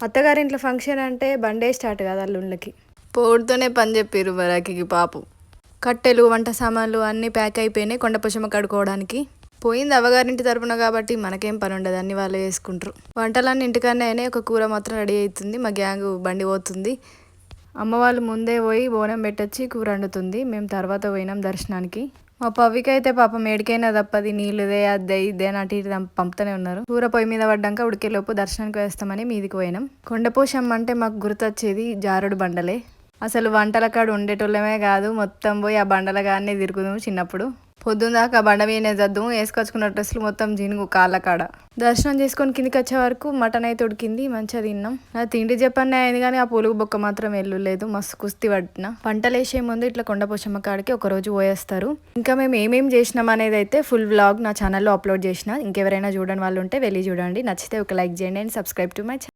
అత్తగారింట్లో function అంటే బండే start కాదు అల్లుళ్ళకి. పోడుతోనే పని చెప్పారు బరాకికి పాపం. కట్టెలు వంట సామాన్లు అన్నీ ప్యాక్ అయిపోయినాయి కొండపోచమ్మ కడుకోవడానికి. పోయింది అవ్వగారింటి తరపున కాబట్టి మనకేం పని ఉండదు, అన్ని వాళ్ళే చేసుకుంటారు. వంటలన్నీ ఇంటికన్నా అయినాయి, ఒక కూర మాత్రం రెడీ అవుతుంది. మా గ్యాంగ్ బండి పోతుంది. అమ్మ వాళ్ళు ముందే పోయి బోనం పెట్టొచ్చి కూర వండుతుంది. మేము తర్వాత పోయినాం దర్శనానికి. మా పవ్వికి అయితే పాపం ఏడికైనా తప్పది, నీళ్ళుదే అద్దే ఇదే అటు ఇటు పంపుతూనే ఉన్నారు. కూర పొయ్యి మీద పడ్డాక ఉడికేలోపు దర్శనానికి వేస్తామని మీదికి పోయినాం. కొండపోషమ్మ అంటే మాకు గుర్తొచ్చేది జారుడు బండలే. అసలు వంటల కాడ ఉండేటోళ్ళమే కాదు, మొత్తం పోయి ఆ బండలగానే తిరుగుదాము. చిన్నప్పుడు పొద్దున్న దాకా ఆ బండ మీదనే చద్దాము, వేసుకొచ్చుకున్న డ్రెస్సులు మొత్తం జినుగు కాళ్ళ కాడ. దర్శనం చేసుకొని కిందికి వచ్చే వరకు మటన్ అయితే ఉడికింది, మంచిగా తిన్నాం. నా తిండి చెప్పనే అయింది కానీ ఆ పులుగు బొక్క మాత్రం వెళ్ళలేదు, మస్తు కుస్తీ పట్టిన. పంటలు వేసే ముందు ఇట్లా కొండపోచమ్మ కాడికి ఒక రోజు పోయేస్తారు. ఇంకా మేము ఏమేమి చేసినాం అనేది అయితే ఫుల్ వ్లాగ్ నా ఛానల్లో అప్లోడ్ చేసిన. ఇంకెవరైనా చూడని వాళ్ళు ఉంటే వెళ్ళి చూడండి. నచ్చితే ఒక లైక్ చేయండి and subscribe to my channel.